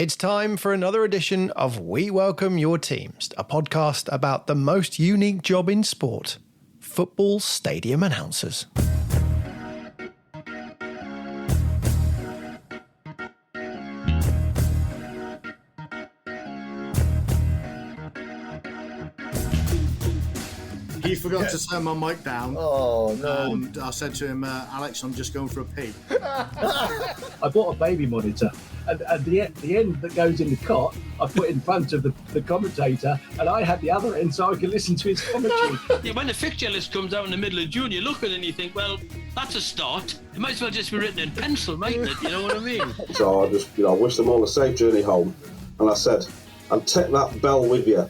It's time for another edition of We Welcome Your Teams, a podcast about the most unique job in sport, football stadium announcers. He forgot to turn my mic down. Oh, no. And I said to him, Alex, I'm just going for a pee. I bought a baby monitor, and the end that goes in the cot, I put in front of the commentator, and I had the other end so I could listen to his commentary. Yeah, when the fixture list comes out in the middle of June, you look at it and you think, well, that's a start. It might as well just be written in pencil, mightn't it? You know what I mean? So I just, wish them all a safe journey home. And I said, and take that bell with you.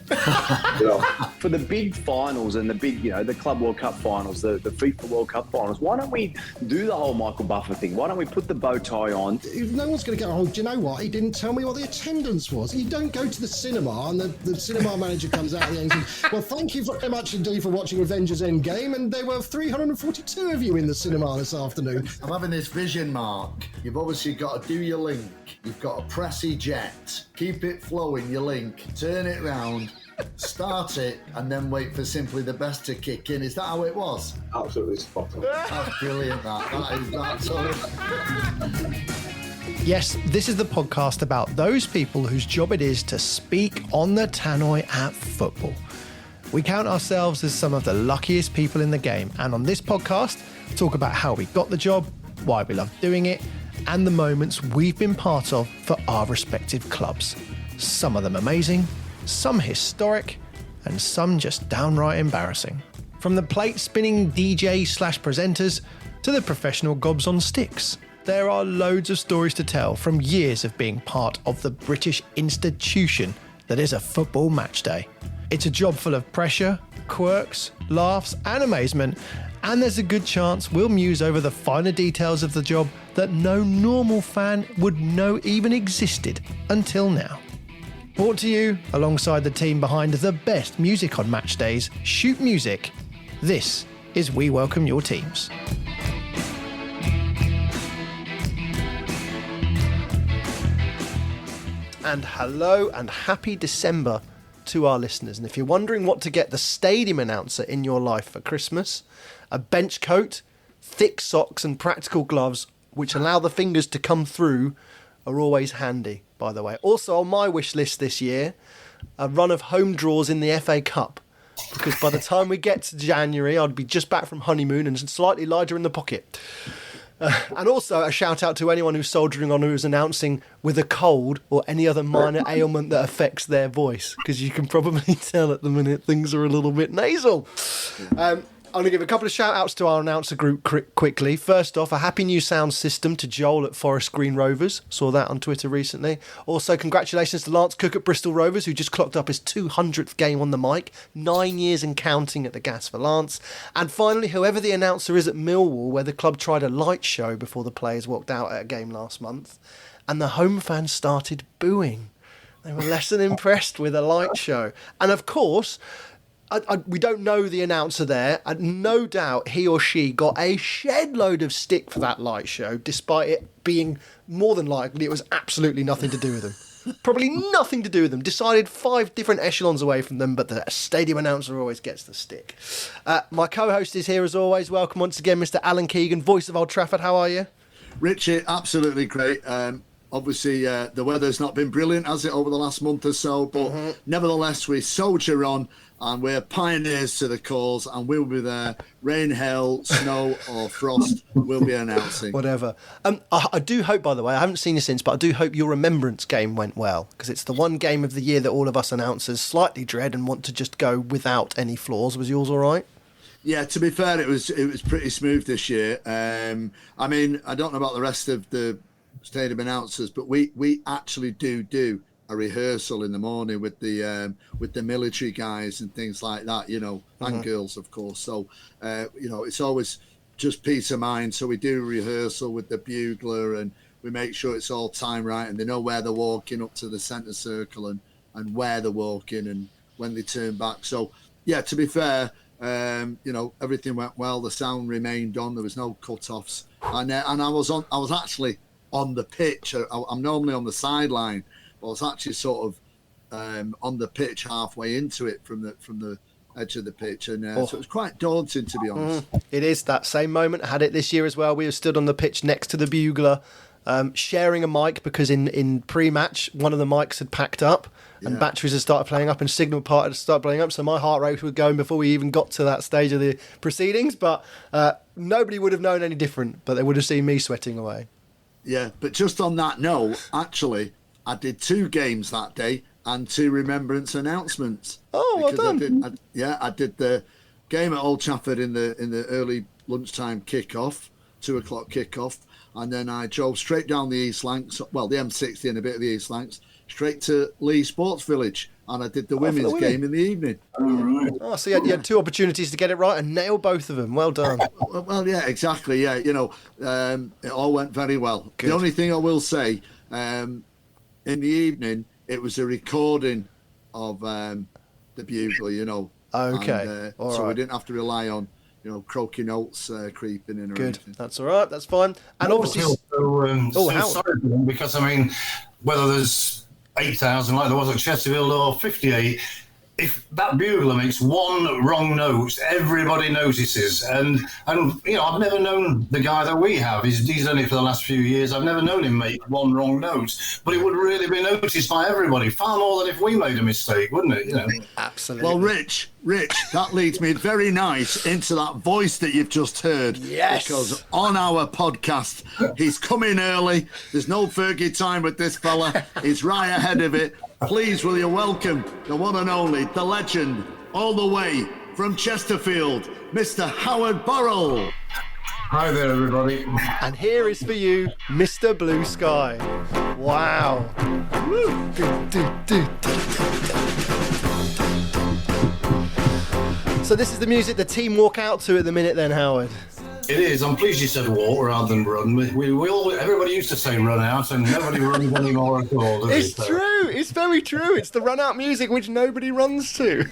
For the big finals and the big, the Club World Cup finals, the FIFA World Cup finals, why don't we do the whole Michael Buffer thing? Why don't we put the bow tie on? No one's going to go, do you know what? He didn't tell me what the attendance was. You don't go to the cinema and the cinema manager comes out at the end and says, well, thank you very much indeed for watching Avengers Endgame, and there were 342 of you in the cinema this afternoon. I'm having this vision, Mark. You've obviously got to do your link. You've got to press eject, keep it flowing, your link, turn it round, start it, and then wait for Simply the Best to kick in. Is that how it was? Absolutely spot on. That's brilliant, that's Yes, this is the podcast about those people whose job it is to speak on the tannoy at football. We count ourselves as some of the luckiest people in the game, and on this podcast, talk about how we got the job, why we love doing it, and the moments we've been part of for our respective clubs. Some of them amazing, some historic, and some just downright embarrassing. From the plate-spinning DJ/presenters to the professional gobs on sticks, there are loads of stories to tell from years of being part of the British institution that is a football match day. It's a job full of pressure, quirks, laughs, and amazement, and there's a good chance we'll muse over the finer details of the job that no normal fan would know even existed until now. Brought to you alongside the team behind the best music on match days, Shoot Music, this is We Welcome Your Teams. And hello and happy December to our listeners. And if you're wondering what to get the stadium announcer in your life for Christmas, a bench coat, thick socks and practical gloves which allow the fingers to come through are always handy, by the way. Also on my wish list this year, a run of home draws in the FA Cup. Because by the time we get to January, I'd be just back from honeymoon and slightly larger in the pocket. And also a shout out to anyone who's soldiering on, who's announcing with a cold or any other minor ailment that affects their voice, because you can probably tell at the minute things are a little bit nasal. I'm going to give a couple of shout outs to our announcer group quickly. First off, a happy new sound system to Joel at Forest Green Rovers. Saw that on Twitter recently. Also, congratulations to Lance Cook at Bristol Rovers, who just clocked up his 200th game on the mic. 9 years and counting at the gas for Lance. And finally, whoever the announcer is at Millwall, where the club tried a light show before the players walked out at a game last month, and the home fans started booing. They were less than impressed with a light show. And of course, we don't know the announcer there, and no doubt he or she got a shed load of stick for that light show, despite it being more than likely it was absolutely nothing to do with them. Probably nothing to do with them. Decided 5 different echelons away from them, but the stadium announcer always gets the stick. My co-host is here as always. Welcome once again, Mr. Alan Keegan, voice of Old Trafford. How are you? Richie, absolutely great. Obviously, the weather's not been brilliant, has it, over the last month or so, but nevertheless, we soldier on, and we're pioneers to the cause, and we'll be there. Rain, hail, snow or frost, we'll be announcing. Whatever. I do hope, by the way, I haven't seen you since, but I do hope your Remembrance game went well, because it's the one game of the year that all of us announcers slightly dread and want to just go without any flaws. Was yours all right? Yeah, to be fair, it was pretty smooth this year. I mean, I don't know about the rest of the stadium announcers, but we actually do a rehearsal in the morning with the military guys and things like that, and girls, of course. So, it's always just peace of mind. So we do rehearsal with the bugler, and we make sure it's all time right, and they know where they're walking up to the centre circle and where they're walking and when they turn back. So, yeah, to be fair, everything went well. The sound remained on. There was no cut-offs, and I was actually on the pitch. I'm normally on the sideline, I was actually sort of on the pitch halfway into it from the edge of the pitch, and so it was quite daunting, to be honest. It is that same moment. I had it this year as well. We were stood on the pitch next to the bugler, sharing a mic because in pre-match one of the mics had packed up and batteries had started playing up and signal part had started playing up, so my heart rate was going before we even got to that stage of the proceedings. But nobody would have known any different, but they would have seen me sweating away. Yeah, but just on that note, actually, I did 2 games that day and 2 remembrance announcements. Oh, well done. I did the game at Old Trafford in the early lunchtime kickoff, 2:00 kickoff, and then I drove straight down the East Lancs, well, the M60 and a bit of the East Lancs, straight to Lee Sports Village, and I did the women's game in the evening. All right. Oh, so you had 2 opportunities to get it right and nail both of them. Well done. Well, yeah, exactly. Yeah, it all went very well. Good. The only thing I will say, in the evening, it was a recording of the Bugle, Okay. And, all so right. we didn't have to rely on, croaky notes creeping in or Good. anything. That's all right. That's fine. And obviously, Howard. Howard. Because, I mean, whether there's 8,000 like there was at Chesterfield or 58, if that bugler makes one wrong note, everybody notices. And I've never known the guy that we have. He's done it for the last few years. I've never known him make one wrong note. But it would really be noticed by everybody, far more than if we made a mistake, wouldn't it? absolutely. Well, Rich, that leads me very nice into that voice that you've just heard. Yes. Because on our podcast, he's coming early. There's no Fergie time with this fella. He's right ahead of it. Please, will you welcome the one and only, the legend, all the way from Chesterfield, Mr. Howard Borrell. Hi there, everybody. And here is for you, Mr. Blue Sky. Wow. Woo. So this is the music the team walk out to at the minute then, Howard? It is. I'm pleased you said walk rather than run. Everybody used to say run out, and nobody runs anymore at all, does It's true. It's very true. It's the run-out music which nobody runs to.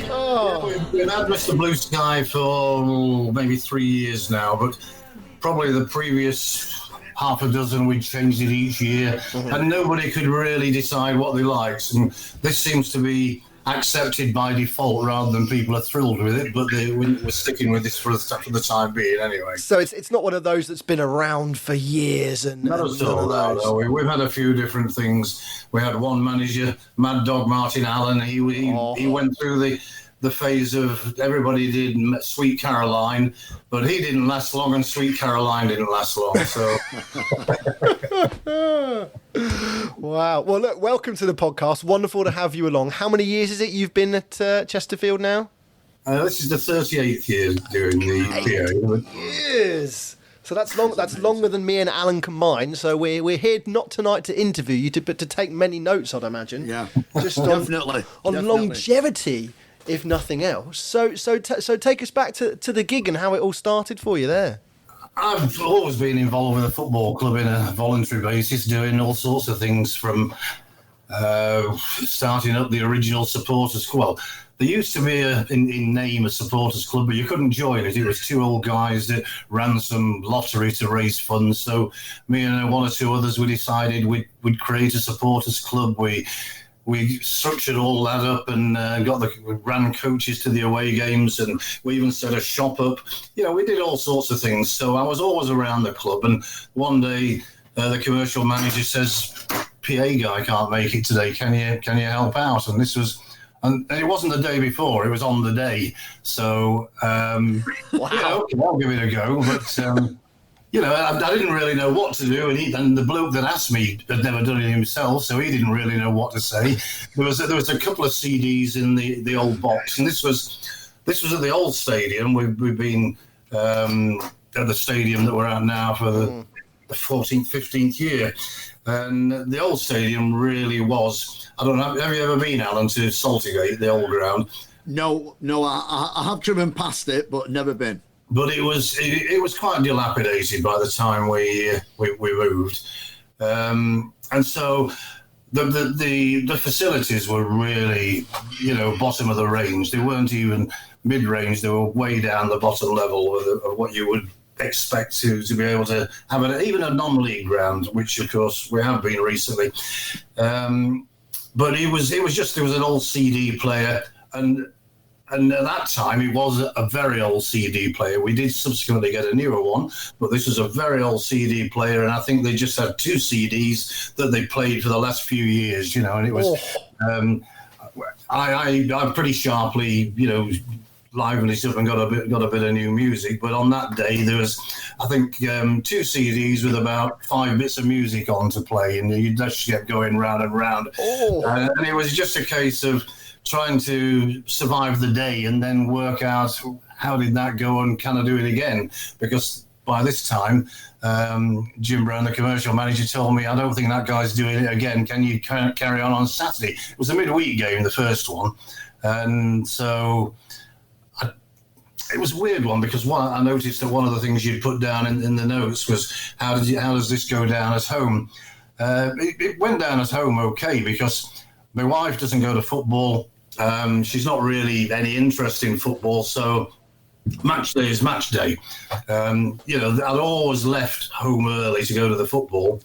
Oh. We've had Mr. Blue Sky for maybe 3 years now, but probably the previous half a dozen we'd changed it each year, and nobody could really decide what they liked. And this seems to be accepted by default rather than people are thrilled with it, but we're sticking with this for the time being anyway. So it's not one of those that's been around for years and Not at all. No. We've had a few different things. We had one manager, Mad Dog Martin Allen. He went through the phase of everybody did Sweet Caroline, but he didn't last long, and Sweet Caroline didn't last long. So. Wow. Well, look, welcome to the podcast. Wonderful to have you along. How many years is it you've been at Chesterfield now? This is the 38th year doing the PA. Years. So that's long. That's longer than me and Alan combined. So we're here not tonight to interview you, but to take many notes, I'd imagine. Yeah, just definitely. On longevity, if nothing else. So take us back to the gig and how it all started for you there. I've always been involved with a football club in a voluntary basis, doing all sorts of things from starting up the original supporters club. Well, there used to be in name a supporters club, but you couldn't join it. It was 2 old guys that ran some lottery to raise funds. So me and 1 or 2 others, we decided we'd create a supporters club. We structured all that up and we ran coaches to the away games, and we even set a shop up. We did all sorts of things. So I was always around the club. And one day the commercial manager says, "PA guy can't make it today. Can you help out?" And this was, and it wasn't the day before. It was on the day. So wow. I'll give it a go. But I didn't really know what to do, and the bloke that asked me had never done it himself, so he didn't really know what to say. There was a couple of CDs in the old box, and this was at the old stadium. We've been at the stadium that we're at now for the 14th, 15th year, and the old stadium really was. I don't know. Have you ever been, Alan, to Saltygate, the old ground? No, I have driven past it, but never been. But it was quite dilapidated by the time we moved, and so the facilities were really bottom of the range. They weren't even mid range. They were way down the bottom level of what you would expect to be able to have even a non-league ground, which of course we have been recently. But it was an old CD player, and at that time it was a very old CD player. We did subsequently get a newer one, but this was a very old CD player, and I think they just had 2 CDs that they played for the last few years, and it was. I pretty sharply, livened up and got a bit of new music. But on that day, there was, I think, 2 CDs with about 5 bits of music on to play, and you just get going round and round. And it was just a case of trying to survive the day and then work out how did that go and can I do it again? Because by this time, Jim Brown, the commercial manager, told me, I don't think that guy's doing it again. Can you carry on Saturday? It was a midweek game, the first one. And so it was a weird one, because I noticed that one of the things you'd put down in the notes was, how does this go down at home? It went down at home okay, because my wife doesn't go to football. She's not really any interest in football, so match day is match day. I'd always left home early to go to the football,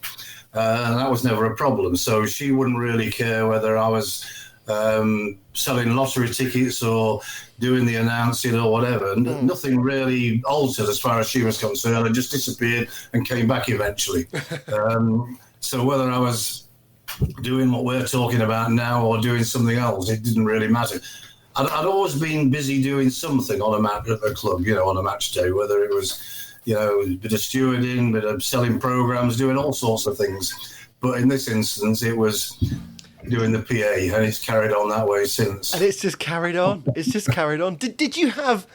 and that was never a problem. So she wouldn't really care whether I was selling lottery tickets or doing the announcing or whatever. Nothing really altered as far as she was concerned. I just disappeared and came back eventually. So whether I was doing what we're talking about now or doing something else, it didn't really matter. I'd always been busy doing something on a club, on a match day, whether it was, a bit of stewarding, a bit of selling programs, doing all sorts of things. But in this instance, it was doing the PA, and it's carried on that way since. And it's just carried on. It's just carried on. Did you have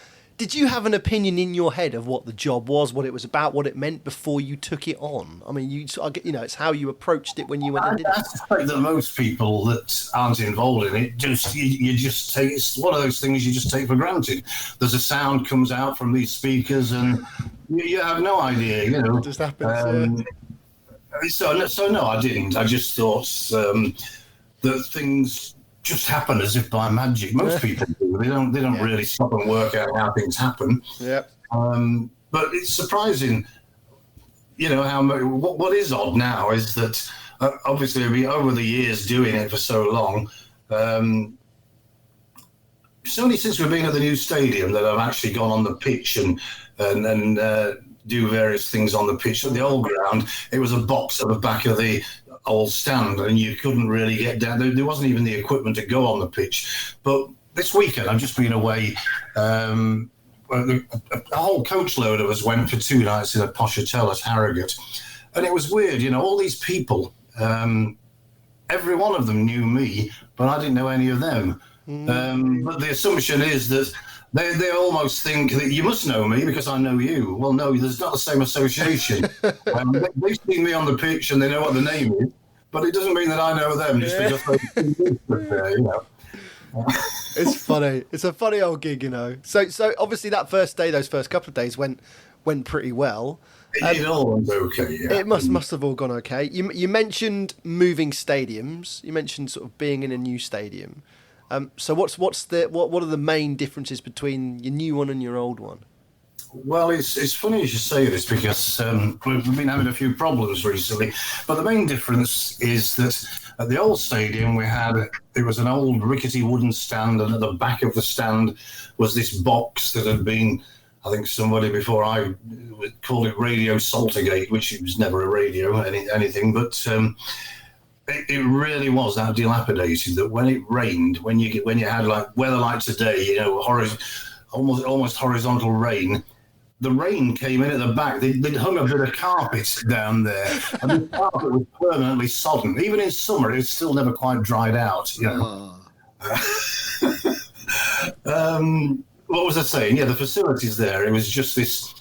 an opinion in your head of what the job was, what it was about, what it meant before you took it on? I mean, it's how you approached it when you went and did it. I suspect that most people that aren't involved in it you just take. It's one of those things you just take for granted. There's a sound comes out from these speakers, and you have no idea. It just happens. So no, I didn't. I just thought that things just happen as if by magic. Most people do. They don't really stop and work out how things happen. Yeah. But it's surprising, how what is odd now is that obviously over the years doing it for so long. It's only since we've been at the new stadium that I've actually gone on the pitch and do various things on the pitch. At the old ground, it was a box at the back of the old stand, and you couldn't really get down. There wasn't even the equipment to go on the pitch. But this weekend, I've just been away. A whole coach load of us went for 2 nights in a posh hotel at Harrogate, and it was weird. All these people, every one of them knew me, but I didn't know any of them. But the assumption is that they almost think that you must know me because I know you. Well, no, there's not the same association. They've seen me on the pitch and they know what the name is, but it doesn't mean that I know them just because It's funny. It's a funny old gig, So obviously that first day, those first couple of days went pretty well. It all went okay, yeah. It must have all gone okay. You mentioned moving stadiums. You mentioned sort of being in a new stadium. So what are the main differences between your new one and your old one? Well, it's funny you should say this because we've been having a few problems recently. But the main difference is that at the old stadium it was an old rickety wooden stand, and at the back of the stand was this box that had been, I think somebody before I called it Radio Saltergate, which it was never a radio anything, but it really was that dilapidated that when it rained, when you had like weather like today, almost horizontal rain, the rain came in at the back. They'd hung a bit of carpet down there, and the carpet was permanently sodden. Even in summer, it still never quite dried out. What was I saying? Yeah, the facilities there. It was just this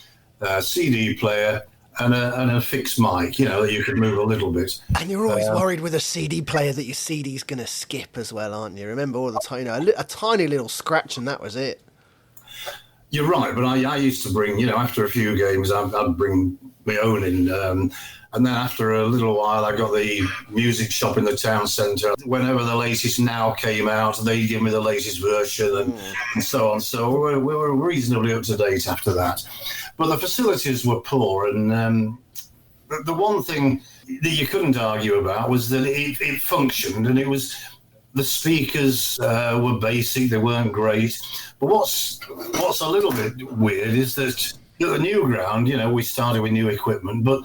CD player and a fixed mic, that you could move a little bit. And you're always worried with a CD player that your CD's going to skip as well, aren't you? Remember all the time, a tiny little scratch and that was it. You're right, but I used to bring, after a few games, I'd bring my own in. And then after a little while, I got the music shop in the town centre. Whenever the latest Now came out, they'd give me the latest version and so on. So we were reasonably up to date after that. but the facilities were poor, and the one thing that you couldn't argue about was that it functioned, and it was the speakers were basic, they weren't great. But what's a little bit weird is that at the new ground, we started with new equipment, but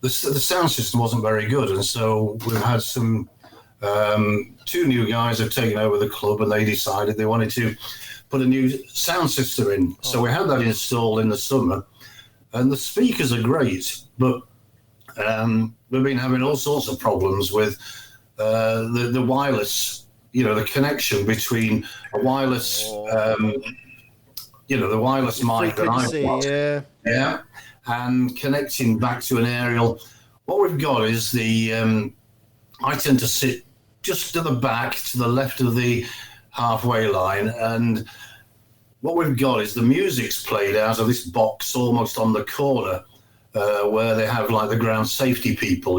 the sound system wasn't very good, and so we've had some. 2 new guys have taken over the club, and they decided they wanted to put a new sound system in. So we had that installed in the summer, and the speakers are great, but we've been having all sorts of problems with the wireless, the connection between a wireless, the wireless mic that I've got, yeah, and connecting back to an aerial. What we've got is I tend to sit just to the back, to the left of the halfway line, and what we've got is the music's played out of this box almost on the corner, where they have like the ground safety people,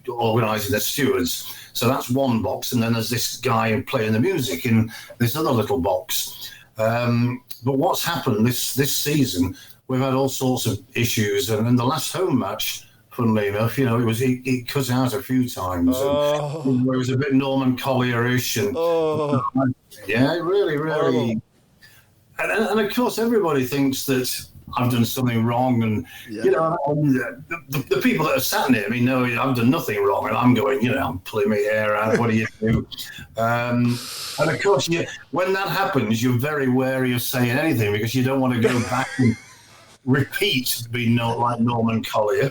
organising the stewards. So that's one box, and then there's this guy playing the music in this other little box. But what's happened this season, we've had all sorts of issues, and in the last home match, funnily enough, it cut out a few times. And it was a bit Norman Collier-ish. And, yeah, really. And of course, everybody thinks that I've done something wrong. And, the people that are sat near me know I've done nothing wrong. And I'm going, I'm pulling my hair out. What do you do? And of course, when that happens, you're very wary of saying anything because you don't want to go back and repeat being not like Norman Collier.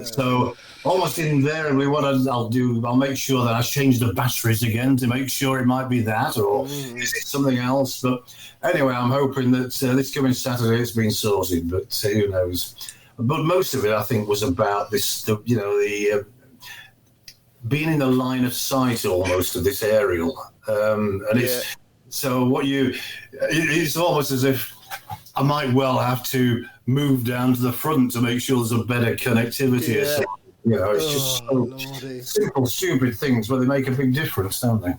So almost invariably what I'll do, I'll make sure that I change the batteries again to make sure it might be that, or is it something else? But anyway, I'm hoping that this coming Saturday it's been sorted, but who knows. But most of it, I think, was about this, the being in the line of sight almost of this aerial. And it's so it's almost as if I might well have to move down to the front to make sure there's a better connectivity. Yeah. It's just so simple, stupid things, but they make a big difference, don't they?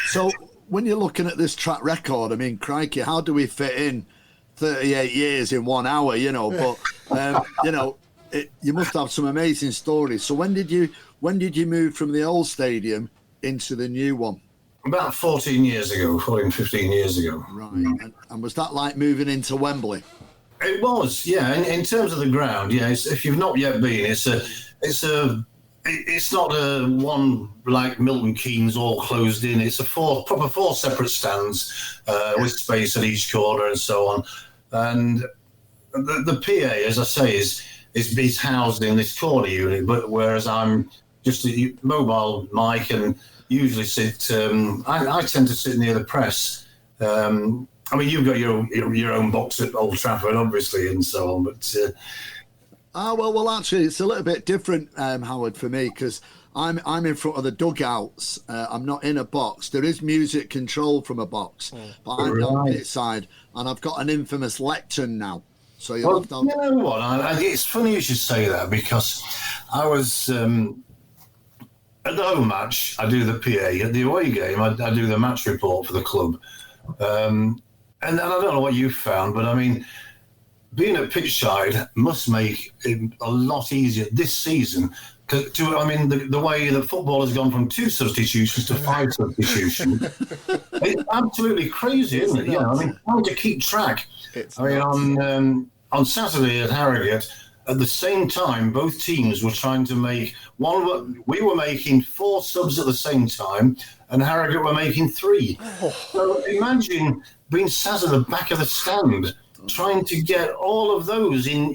So when you're looking at this track record, I mean, crikey, how do we fit in 38 years in 1 hour, But, you must have some amazing stories. So when did you move from the old stadium into the new one? About 15 years ago. Right. And was that like moving into Wembley? It was, yeah. In terms of the ground, if you've not yet been, it's not a one like Milton Keynes all closed in. It's a four separate stands with space at each corner and so on. And the PA, as I say, is housed in this corner unit, but whereas I'm just a mobile mic and usually sit. I tend to sit near the press. I mean, you've got your own box at Old Trafford, obviously, and so on. But well, actually, it's a little bit different, Howard, for me because I'm in front of the dugouts. I'm not in a box. There is music control from a box, but I'm on this side, and I've got an infamous lectern now. So you know what? It's funny you should say that because I was. At the home match, I do the PA. At the away game, I do the match report for the club. And I don't know what you found, but I mean, being at pitchside must make it a lot easier this season. The way that football has gone from 2 substitutions to 5 substitutions, it's absolutely crazy, isn't it? Trying to keep track. On Saturday at Harrogate, at the same time, both teams were trying to make one. We were making 4 subs at the same time, and Harrogate were making 3. So imagine being sat at the back of the stand, trying to get all of those in.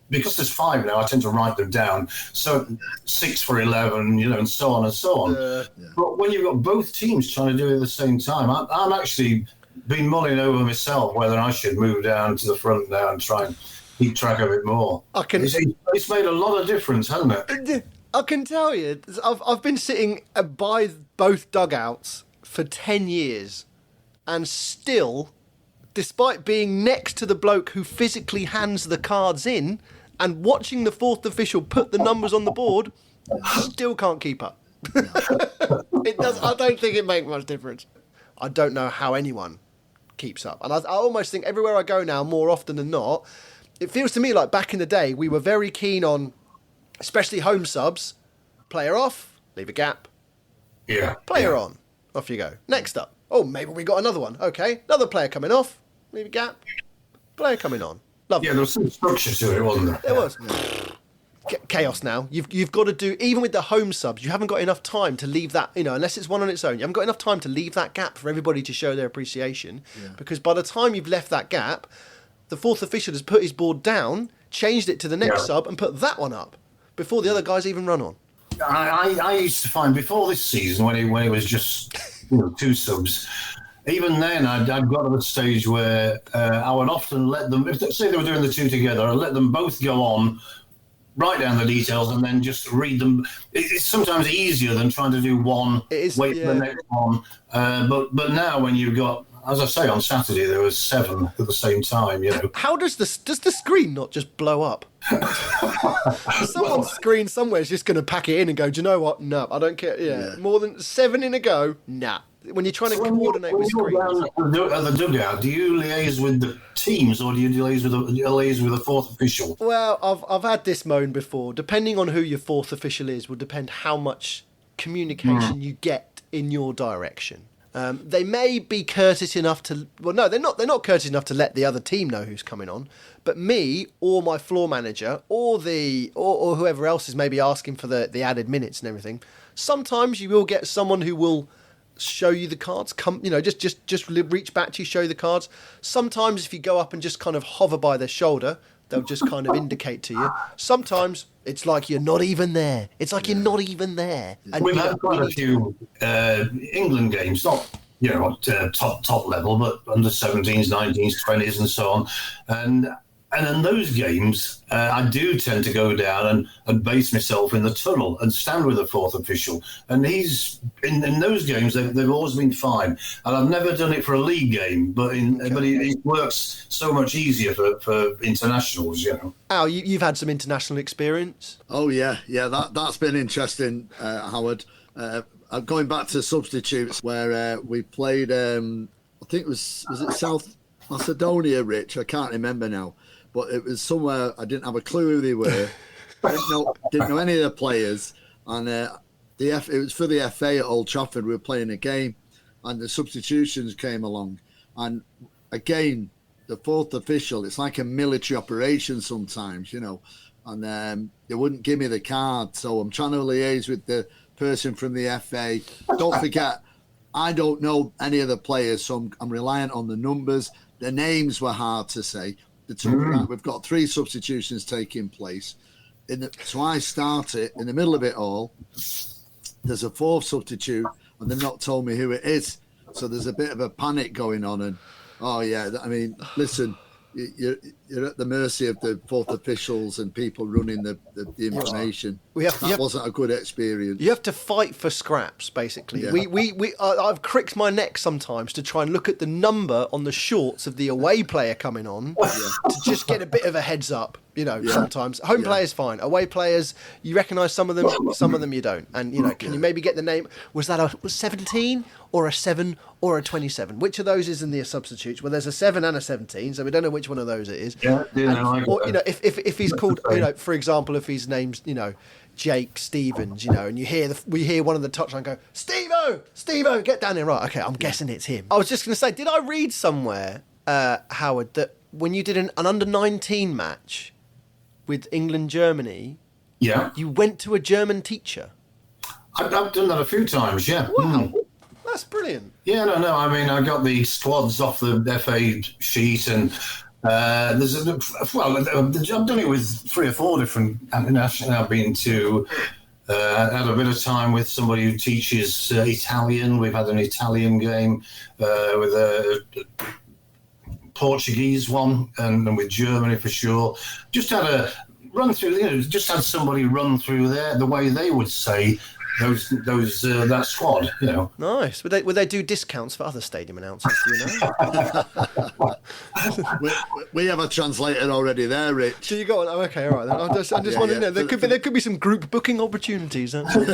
Because there's 5 now, I tend to write them down. So 6 for 11, and so on and so on. But when you've got both teams trying to do it at the same time, I'm actually been mulling over myself whether I should move down to the front now and try and keep track of it more. It's made a lot of difference, hasn't it? I can tell you, I've been sitting by both dugouts for 10 years, and still, despite being next to the bloke who physically hands the cards in and watching the 4th official put the numbers on the board, still can't keep up. It does. I don't think it makes much difference. I don't know how anyone keeps up. And I almost think everywhere I go now, more often than not, it feels to me like back in the day, we were very keen on, especially home subs, player off, leave a gap. Yeah. Player on, off you go. Next up. Oh, maybe we got another one. Okay, another player coming off, leave a gap. Player coming on. Lovely. Yeah, there was some structure to it, wasn't there? There was. Chaos now. You've got to do, even with the home subs, you haven't got enough time to leave that, unless it's one on its own, you haven't got enough time to leave that gap for everybody to show their appreciation. Yeah. Because by the time you've left that gap, the fourth official has put his board down, changed it to the next sub, and put that one up before the other guys even run on. I used to find before this season, when it was just 2 subs, even then I'd got to the stage where I would often let them, if say they were doing the 2 together, I'd let them both go on, write down the details, and then just read them. It's sometimes easier than trying to do one, wait for the next one. But now when you've got, as I say, on Saturday there was 7 at the same time. How does the screen not just blow up? Someone's screen somewhere is just going to pack it in and go, do you know what? No, I don't care. Yeah. More than 7 in a go? Nah. When you're trying to coordinate with screens. At the dugout, do you liaise with the teams or do you liaise with a fourth official? Well, I've had this moan before. Depending on who your fourth official is will depend how much communication you get in your direction. They may be courteous enough to... Well, no, they're not courteous enough to let the other team know who's coming on. But me or my floor manager or whoever else is maybe asking for the added minutes and everything, sometimes you will get someone who will show you the cards, just reach back to you, show you the cards. Sometimes if you go up and just kind of hover by their shoulder, they'll just kind of indicate to you. Sometimes it's like you're not even there. It's like you're not even there. And we've had quite a few England games, not top level, but under 17s, 19s, 20s, and so on. And in those games, I do tend to go down and base myself in the tunnel and stand with the fourth official. And he's in those games, they've always been fine. And I've never done it for a league game, but it works so much easier for internationals. Al, you've had some international experience. Oh yeah, that's been interesting, Howard. Going back to substitutes, where we played. I think was it South Macedonia, Rich? I can't remember now. But it was somewhere I didn't have a clue who they were. didn't know any of the players, and it was for the FA at Old Trafford. We were playing a game, and the substitutions came along, and again the fourth official. It's like a military operation sometimes, and they wouldn't give me the card, so I'm trying to liaise with the person from the FA. Don't forget, I don't know any of the players, so I'm reliant on the numbers. The names were hard to say. We've got 3 substitutions taking place. So I start it in the middle of it all. There's a 4th substitute, and they've not told me who it is. So there's a bit of a panic going on. And listen, you're at the mercy of the fourth officials and people running the information. That wasn't a good experience. You have to fight for scraps, basically. Yeah. I've cricked my neck sometimes to try and look at the number on the shorts of the away player coming on to just get a bit of a heads up. Sometimes home players fine, away players you recognise some of them you don't. And can you maybe get the name? Was that a 17 or a 7 or a 27? Which of those is in the substitutes? Well, there's a 7 and a 17, so we don't know which one of those it is. If he's called, for example, if his name's Jake Stevens, and we hear one of the touchline go, Steve-O, get down here, right? Okay, I'm guessing it's him. I was just going to say, did I read somewhere, Howard, that when you did an under-19 match with England-Germany, you went to a German teacher? I've done that a few times, yeah. Wow, that's brilliant. Yeah, no, I mean, I got the squads off the FA sheet, and I've done it with 3 or 4 different international. I've been to, had a bit of time with somebody who teaches Italian. We've had an Italian game with a Portuguese one, and with Germany for sure. Just had a run through, just had somebody run through there the way they would say that squad. You know. Nice. Would they do discounts for other stadium announcers? Do you know? we have a translator already there, Rich. So you got one? Oh, okay, all right. Then. I'm just wondering. yeah. There could be some group booking opportunities. That's all.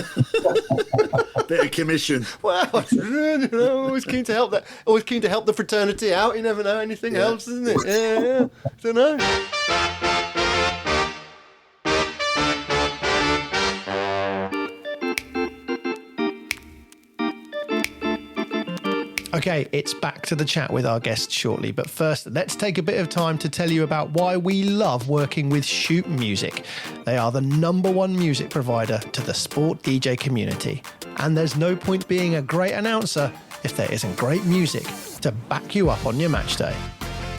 Bit of commission. Well, always keen to help that. Always keen to help the fraternity out. You never know. Anything helps, isn't it? Yeah. Don't know. Okay, it's back to the chat with our guests shortly, but first, let's take a bit of time to tell you about why we love working with Shoot Music. They are the #1 music provider to the sport DJ community, and there's no point being a great announcer if there isn't great music to back you up on your match day.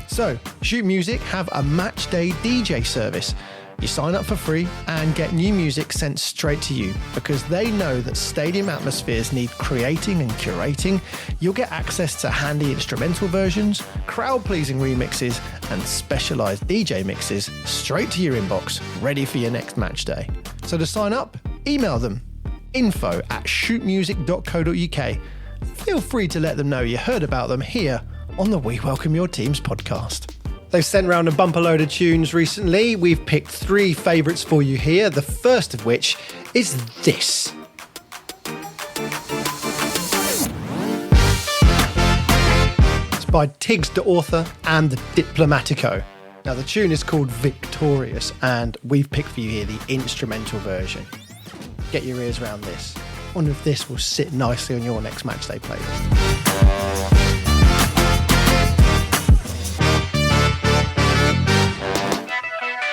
So, Shoot Music have a match day DJ service. You sign up for free and get new music sent straight to you because they know that stadium atmospheres need creating and curating. You'll get access to handy instrumental versions, crowd-pleasing remixes, and specialised DJ mixes straight to your inbox, ready for your next match day. So to sign up, email them info@shootmusic.co.uk. Feel free to let them know you heard about them here on the We Welcome Your Teams podcast. They've sent round a bumper load of tunes recently. We've picked 3 favourites for you here, the first of which is this. It's by Tiggs de Author and the Diplomatico. Now, the tune is called Victorious, and we've picked for you here the instrumental version. Get your ears around this. I wonder if this will sit nicely on your next matchday playlist.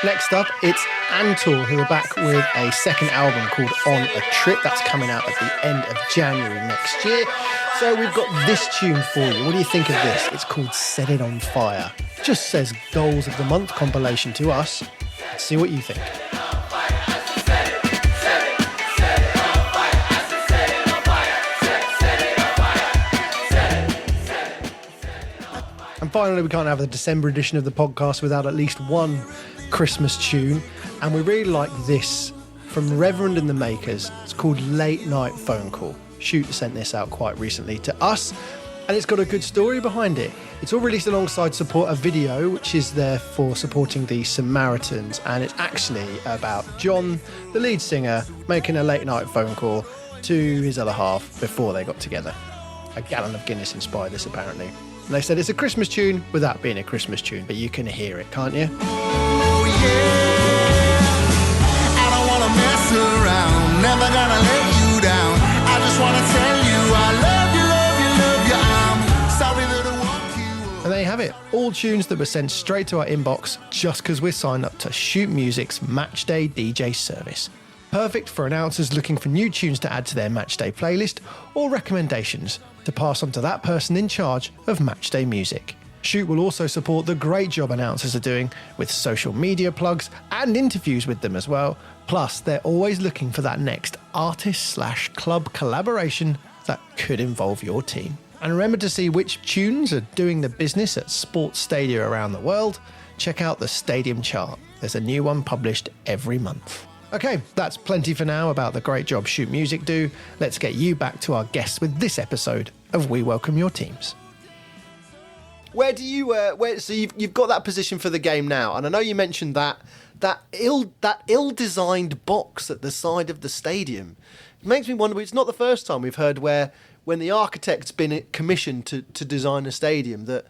Next up, it's Antor, who are back with a second album called On a Trip. That's coming out at the end of January next year. So we've got this tune for you. What do you think of this? It's called Set It On Fire. Just says Goals of the Month compilation to us. Let's see what you think. And finally, we can't have the December edition of the podcast without at least one Christmas tune, and we really like this from Reverend and the Makers. It's called Late Night Phone Call. Shoot sent this out quite recently to us, and it's got a good story behind it. It's all released alongside a video which is there for supporting the Samaritans, and it's actually about John, the lead singer, making a late night phone call to his other half before they got together. A gallon of Guinness inspired this, apparently. And they said it's a Christmas tune without being a Christmas tune, but you can hear it, can't you? I don't wanna mess around, never gonna let you down. I just wanna tell you I love you, love you, love you. I'm sorry that I walked you. And there you have it. All tunes that were sent straight to our inbox just because we're signed up to Shoot Music's Matchday DJ service. Perfect for announcers looking for new tunes to add to their matchday playlist or recommendations to pass on to that person in charge of matchday music. Shoot will also support the great job announcers are doing with social media plugs and interviews with them as well. Plus, they're always looking for that next artist/club collaboration that could involve your team. And remember to see which tunes are doing the business at sports stadia around the world. Check out the Stadium Chart. There's a new one published every month. Okay, that's plenty for now about the great job Shoot Music do. Let's get you back to our guests with this episode of We Welcome Your Teams. Where do you? So you've got that position for the game now, and I know you mentioned that ill-designed box at the side of the stadium. It makes me wonder. It's not the first time we've heard when the architect's been commissioned to design a stadium that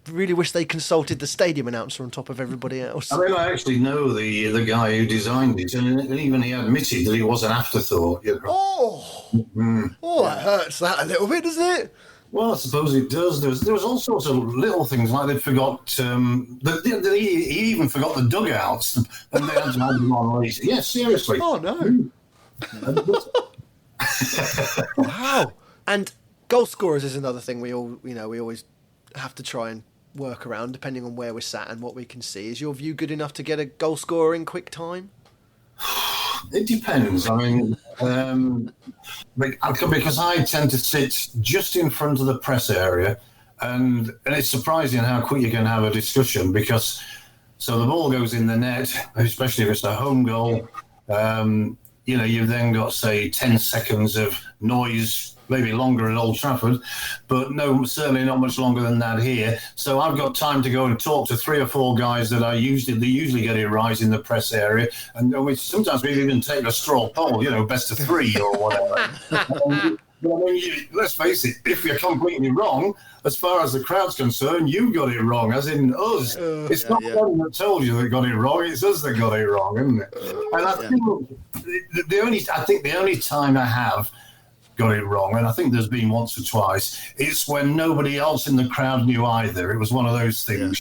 really wish they consulted the stadium announcer on top of everybody else. I mean, I actually know the guy who designed it, and even he admitted that it was an afterthought. You know. That hurts that a little bit, doesn't it? Well, I suppose it does. There was all sorts of little things, like they forgot. He even forgot the dugouts, and they had to have them on later. Yes, seriously. Oh no! Wow. And goal scorers is another thing we always have to try and work around, depending on where we're sat and what we can see. Is your view good enough to get a goal scorer in quick time? It depends. I mean, because I tend to sit just in front of the press area, and it's surprising how quick you can have a discussion, because so the ball goes in the net, especially if it's a home goal. you've then got, say, 10 seconds of noise, maybe longer at Old Trafford, but no, certainly not much longer than that here. So I've got time to go and talk to 3 or 4 guys that they usually get it right in the press area, and sometimes we even take a straw poll, best of 3 or whatever. But I mean, let's face it, if you're completely wrong, as far as the crowd's concerned, you got it wrong, as in us. It's not them that told you they got it wrong, it's us that got it wrong, isn't it? And I think the only time I have got it wrong, and I think there's been once or twice, it's when nobody else in the crowd knew either. It was one of those things,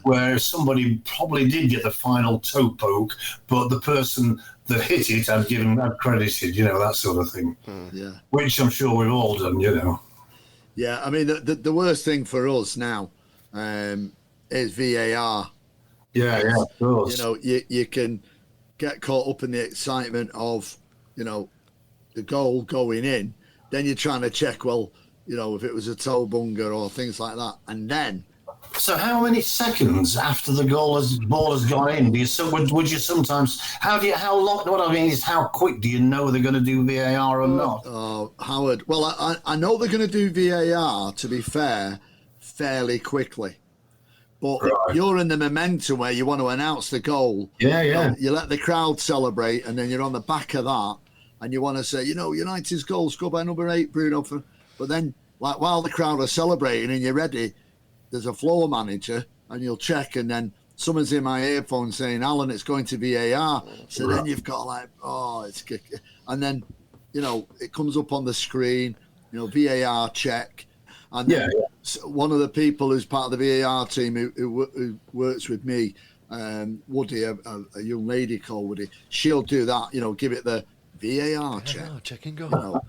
where somebody probably did get the final toe poke, but the person that hit it had credited, that sort of thing. Which I'm sure we've all done, Yeah, I mean, the worst thing for us now is VAR. Yeah, of course. You can get caught up in the excitement of, the goal going in, then you're trying to check, if it was a toe bunger or things like that, and then. So how many seconds after the ball has gone in would you sometimes, what I mean is how quick do you know they're going to do VAR or not? Oh, Howard, well, I know they're going to do VAR, to be fair, fairly quickly. But you're in the momentum where you want to announce the goal. Yeah. You let the crowd celebrate, and then you're on the back of that, and you want to say, United's goal scored by number 8, Bruno. But then, while the crowd are celebrating and you're ready, there's a floor manager, and you'll check, and then someone's in my earphone saying, Alan, it's going to VAR. So then you've got it's kick. And then, it comes up on the screen, VAR check. And then one of the people who's part of the VAR team who works with me, Woody, a young lady called Woody, she'll do that, give it the VAR check. Check and go.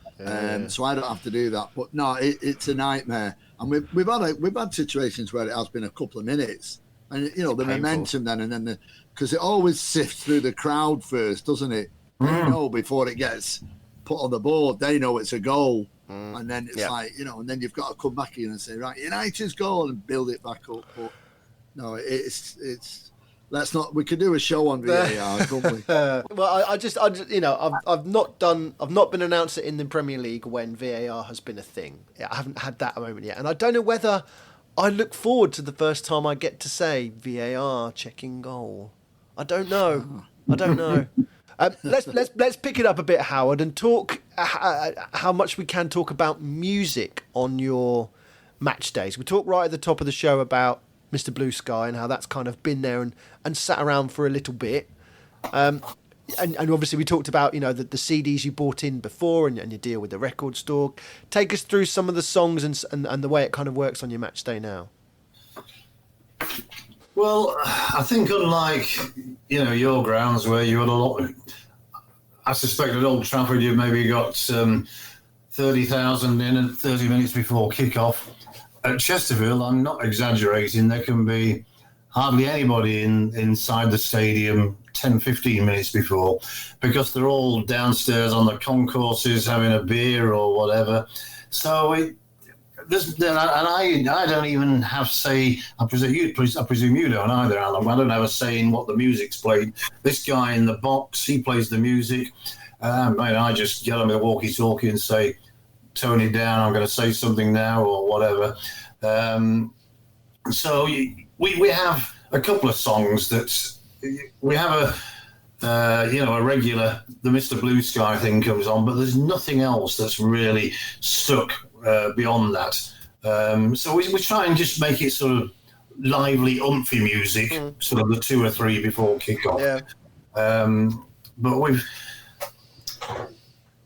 So I don't have to do that. But no, it's a nightmare. And we've had situations where it has been a couple of minutes, and the painful momentum then, and then because it always sifts through the crowd first, doesn't it? They know before it gets put on the board, they know it's a goal, and then it's and then you've got to come back in and say, right, United's goal, and build it back up. But no, it's. Let's not. We could do a show on VAR, couldn't we? Well, I've not been announced it in the Premier League when VAR has been a thing. I haven't had that moment yet, and I don't know whether I look forward to the first time I get to say VAR checking goal. I don't know. Let's pick it up a bit, Howard, and talk how much we can talk about music on your match days. We talked right at the top of the show about Mr. Blue Sky and how that's kind of been there and sat around for a little bit. And obviously we talked about, the CDs you bought in before and your deal with the record store. Take us through some of the songs and the way it kind of works on your match day now. Well, I think unlike, your grounds where you had a lot, I suspect at Old Trafford you maybe got 30,000 in at 30 minutes before kick-off. At Chesterfield, I'm not exaggerating, there can be hardly anybody inside the stadium 10, 15 minutes before, because they're all downstairs on the concourses having a beer or whatever. So I don't even have say. I presume you don't either, Alan. I don't have a say in what the music's played. This guy in the box, he plays the music. I just get on the walkie-talkie and say, tone it down, I'm going to say something now or whatever. So we have a couple of songs that we have a regular, the Mr. Blue Sky thing comes on, but there's nothing else that's really stuck beyond that. So we try and just make it sort of lively, umphy music, sort of the 2 or 3 before kick-off. Yeah. But we've...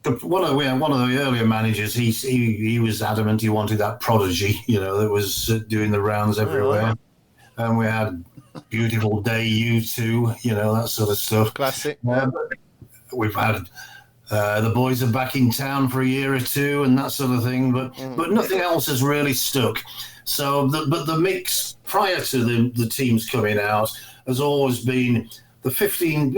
One of the earlier managers, he was adamant he wanted that Prodigy, that was doing the rounds everywhere. And we had Beautiful Day, U2, that sort of stuff. Classic. We've had The Boys Are Back in Town for a year or two and that sort of thing, but nothing else has really stuck. So, the mix prior to the teams coming out has always been the 15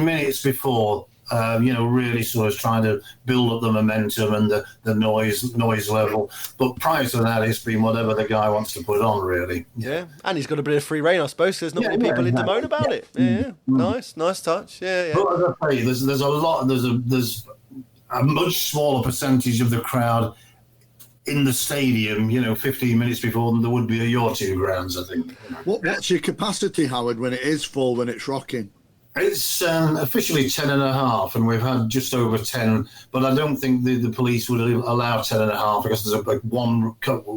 minutes before really sort of trying to build up the momentum and the noise level. But prior to that, it's been whatever the guy wants to put on, really. Yeah, and he's got a bit of free reign, I suppose. There's not many people in to moan about it. Yeah, nice touch. Yeah. But as I say, there's a lot. There's a much smaller percentage of the crowd in the stadium, 15 minutes before than there would be at your two grounds, I think. What's your capacity, Howard, when it is full, when it's rocking? It's officially 10.5, and we've had just over 10, but I don't think the police would allow 10.5 because there's one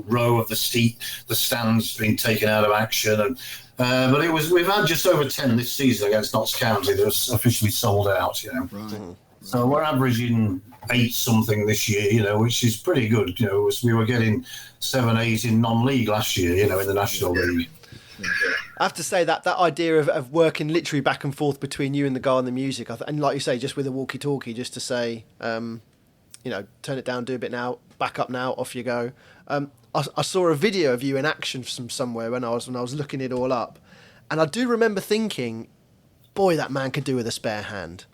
row of the stands being taken out of action. And but we've had just over 10 this season against Notts County that was officially sold out, Right. So we're averaging 8 something this year, which is pretty good. We were getting 7, 8 in non-league last year, in the National League. I have to say that idea of working literally back and forth between you and the guy and the music, and like you say, just with a walkie-talkie, just to say, turn it down, do a bit now, back up now, off you go. I saw a video of you in action from somewhere when I was looking it all up, and I do remember thinking, boy, that man could do with a spare hand.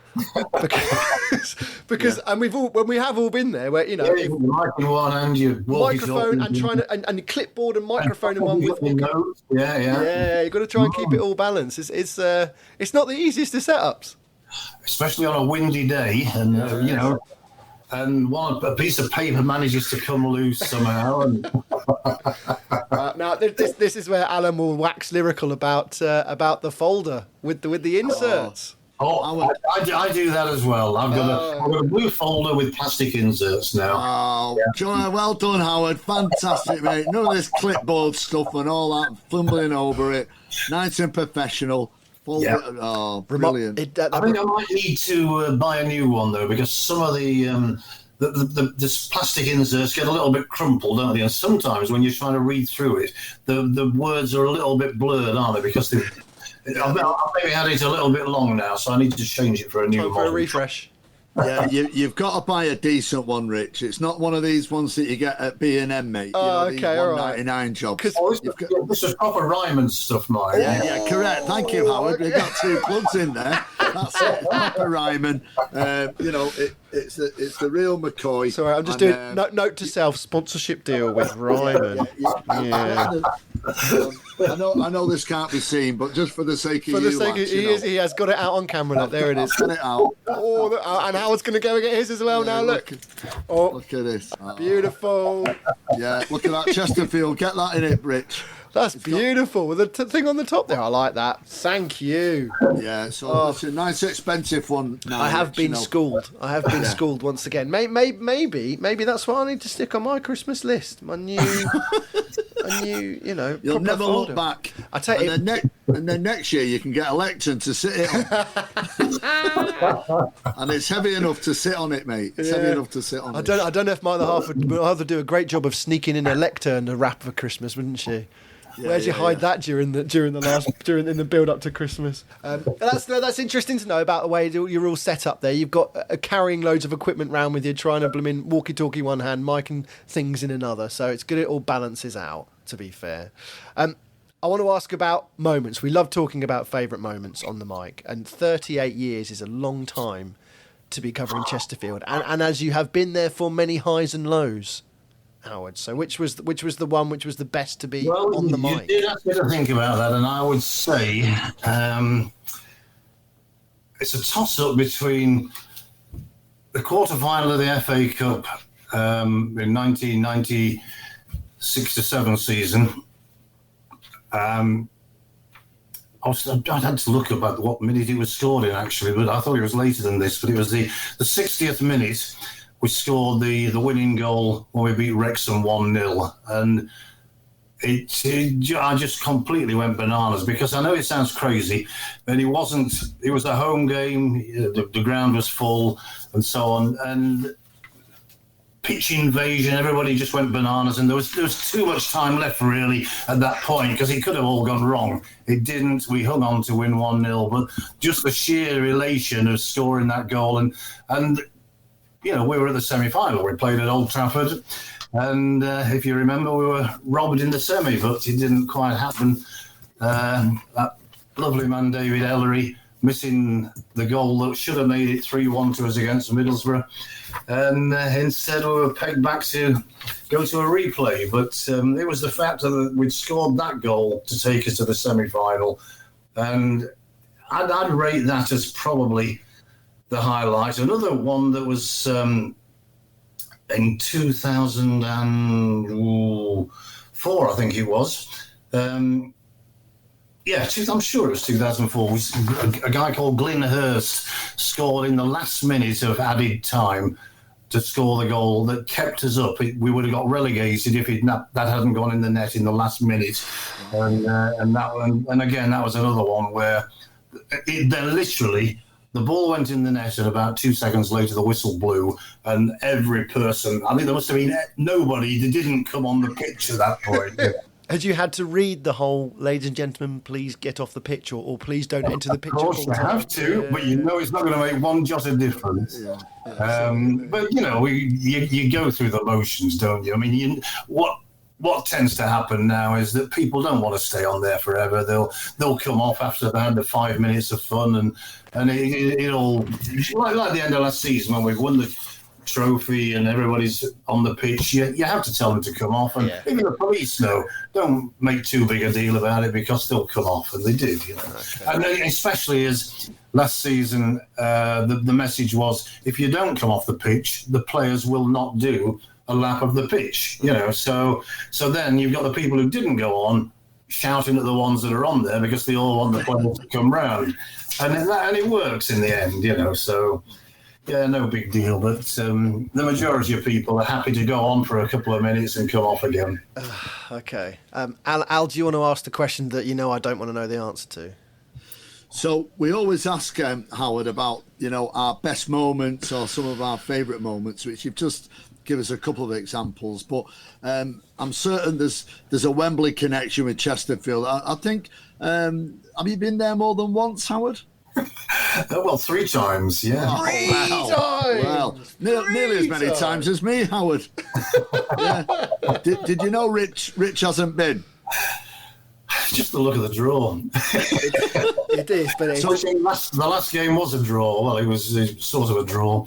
because and we have all been there where mic in one hand, your microphone and trying to and clipboard and microphone in one with notes. You've got to try and keep it all balanced. It's not the easiest of setups, especially on a windy day, and and a piece of paper manages to come loose somehow. And now this is where Alan will wax lyrical about the folder with the inserts. I do that as well. I've got a blue folder with plastic inserts now. John, well done, Howard. Fantastic, mate. None of this clipboard stuff and all that, fumbling over it. Nice and professional. Brilliant. I think I might need to buy a new one, though, because some of the plastic inserts get a little bit crumpled, don't they? And sometimes when you're trying to read through it, the words are a little bit blurred, aren't they? Because I've maybe had it a little bit long now, so I need to change it for a new one. For a refresh. Yeah, you've got to buy a decent one, Rich. It's not one of these ones that you get at B&M, mate. Okay, all right. $1.99 jobs. This is proper Ryman stuff, Mike. Yeah, correct. Thank you, Howard. We've got 2 plugs in there. That's it, proper Ryman. It's the real McCoy. Sorry, I'm just doing note to self: sponsorship deal with Ryman. Yeah. I know this can't be seen, but just for the sake of he has got it out on camera. Look, there it is. Got it out. And Howard's going to go and get his as well now. Look. Look at this. Beautiful. Yeah, look at that Chesterfield. Get that in it, Rich. That's beautiful with the thing on the top there. I like that. Thank you. Yeah, so it's a nice expensive one. Now, I have been schooled. I have been schooled once again. Maybe that's what I need to stick on my Christmas list. My new, You'll never look back. I tell you. And then next year you can get a lectern to sit it on. And it's heavy enough to sit on it, mate. It's heavy enough to sit on it. I don't know if my other half would either do a great job of sneaking in a lectern to wrap for Christmas, wouldn't she? Where'd you hide that during the build up to Christmas? That's interesting to know about the way you're all set up there. You've got carrying loads of equipment around with you, trying to blooming walkie-talkie one hand, mic and things in another. So it's good. It all balances out. To be fair, I want to ask about moments. We love talking about favourite moments on the mic, and 38 years is a long time to be covering Chesterfield, and as you have been there for many highs and lows, Howard. So which was the one which was the best to be on the mic? You did have to think about that, and I would say it's a toss-up between the quarter-final of the FA Cup in 1996-7 season. I had to look about what minute it was scored in, actually, but I thought it was later than this. But it was the 60th minute. We scored the winning goal when we beat Wrexham 1-0, and I just completely went bananas, because I know it sounds crazy, but it wasn't. It was a home game. The ground was full, and so on, and pitch invasion. Everybody just went bananas, and there was too much time left really at that point, because it could have all gone wrong. It didn't. We hung on to win 1-0, but just the sheer elation of scoring that goal, and we were at the semi-final. We played at Old Trafford, and if you remember, we were robbed in the semi, but it didn't quite happen. That lovely man David Ellery missing the goal that should have made it 3-1 to us against Middlesbrough. And instead we were pegged back to go to a replay. But it was the fact that we'd scored that goal to take us to the semi-final. And I'd rate that as probably the highlight. Another one that was in 2004, I think it was. I'm sure it was 2004. A guy called Glyn Hurst scored in the last minute of added time to score the goal that kept us up. We would have got relegated if that hadn't gone in the net in the last minute. And again, that was another one where the ball went in the net, and about 2 seconds later the whistle blew, and every person, I think there must have been nobody that didn't come on the pitch at that point. Had you had to read the whole, ladies and gentlemen, please get off the pitch, or please don't enter the pitch? Of course you have to, but you know it's not going to make one jot of difference. But, you know, you go through the motions, don't you? I mean, what tends to happen now is that people don't want to stay on there forever. They'll come off after they had the 5 minutes of fun, and it'll, like the end of last season when we won the trophy and everybody's on the pitch, you have to tell them to come off, and even the police know. Don't make too big a deal about it, because they'll come off, and they do. You know? Okay. And especially as last season, the message was, if you don't come off the pitch, the players will not do a lap of the pitch. You know, so then you've got the people who didn't go on shouting at the ones that are on there because they all want the players to come round, and it works in the end. You know, so. Yeah, no big deal, but the majority of people are happy to go on for a couple of minutes and come off again. Okay. Al, do you want to ask the question that I don't want to know the answer to? So we always ask Howard about, our best moments or some of our favourite moments, which you've just given us a couple of examples. But I'm certain there's a Wembley connection with Chesterfield. I think, have you been there more than once, Howard? Well, 3 times, yeah. Three times! Well, nearly as many times as me, Howard. Yeah. Did you know Rich hasn't been? Just the look of the draw. It is, but it's... So the last game was a draw. Well, it was sort of a draw.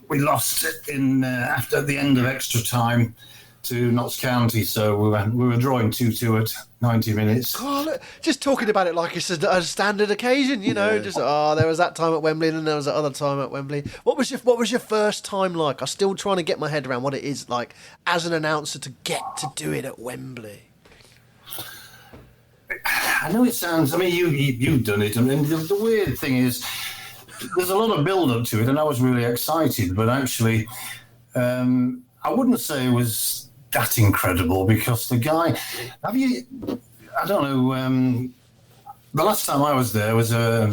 We lost in after the end of extra time to Notts County, so we were drawing 2-2 at 90 minutes. Oh, look, just talking about it like it's a standard occasion, there was that time at Wembley, and then there was that other time at Wembley. What was your first time like? I'm still trying to get my head around what it is like as an announcer to get to do it at Wembley. I know it sounds. I mean, you've done it. I mean, the weird thing is, there's a lot of build up to it, and I was really excited. But actually, I wouldn't say it was that incredible, because the guy, I don't know, the last time I was there was a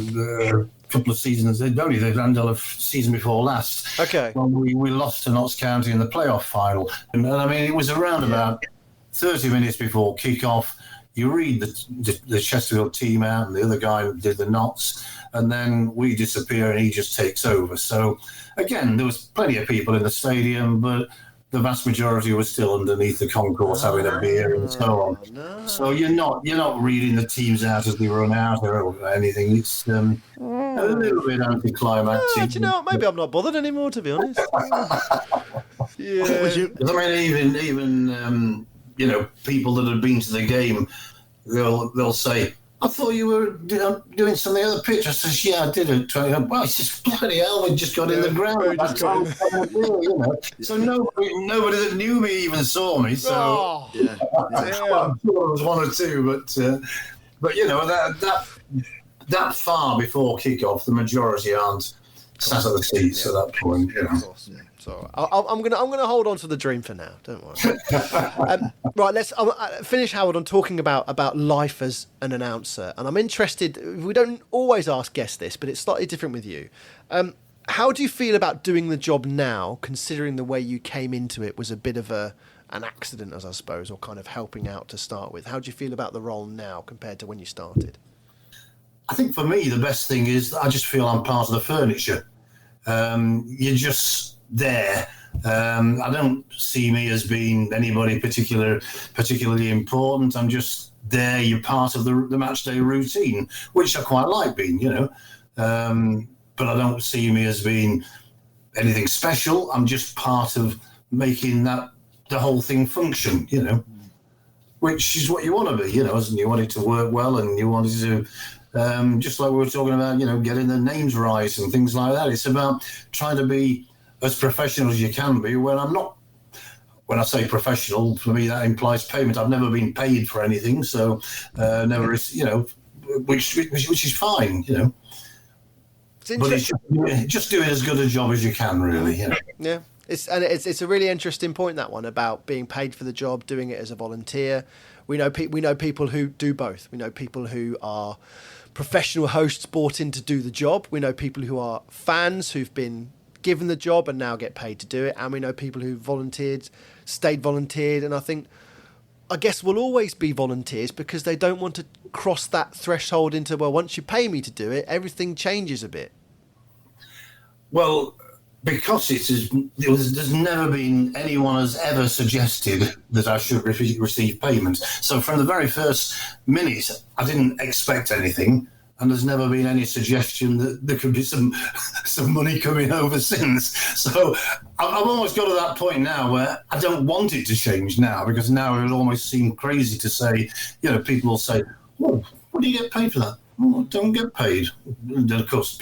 couple of seasons, only the end of season before last. Okay. When we lost to Notts County in the playoff final. And I mean, it was around about 30 minutes before kick-off. You read the Chesterfield team out, and the other guy did the Notts, and then we disappear and he just takes over. So, again, there was plenty of people in the stadium, but the vast majority was still underneath the concourse having a beer and so on. No. So you're not reading the teams out as they run out or anything. It's a little bit anticlimactic. Do you know what? Maybe I'm not bothered anymore, to be honest. Yeah. I mean, even people that had been to the game, they'll say, I thought you were doing something on the pitch. I says, yeah, I did it. Well, it's just bloody hell, we just got in the ground. So nobody that knew me even saw me. So I'm sure there was one or two, but that far before kick-off, the majority aren't sat at the seats at that point. So I'm gonna hold on to the dream for now. Don't worry. Right, let's finish, Howard, on talking about life as an announcer. And I'm interested. We don't always ask guests this, but it's slightly different with you. How do you feel about doing the job now, considering the way you came into it was a bit of an accident, as I suppose, or kind of helping out to start with? How do you feel about the role now compared to when you started? I think for me the best thing is I just feel I'm part of the furniture. You're just there. I don't see me as being anybody particularly important. I'm just you're part of the match day routine, which I quite like being, but I don't see me as being anything special. I'm just part of making the whole thing function, which is what you want to be, isn't it? You want it to work well, and you want it to, just like we were talking about, getting the names right and things like that. It's about trying to be as professional as you can be. When I say professional, for me that implies payment. I've never been paid for anything, so never, which is fine, But it's just doing as good a job as you can, really. Yeah. It's a really interesting point, that one, about being paid for the job, doing it as a volunteer. We know people who do both. We know people who are professional hosts brought in to do the job. We know people who are fans who've been given the job and now get paid to do it. And we know people who stayed volunteered. And I guess we'll always be volunteers because they don't want to cross that threshold into, well, once you pay me to do it, everything changes a bit. Well, because there's never been anyone has ever suggested that I should receive payment. So from the very first minute, I didn't expect anything, and there's never been any suggestion that there could be some money coming over since. So I've almost got to that point now where I don't want it to change now, because now it would almost seem crazy to say, people will say, "Oh, what do you get paid for that?" "Oh, I don't get paid." And of course,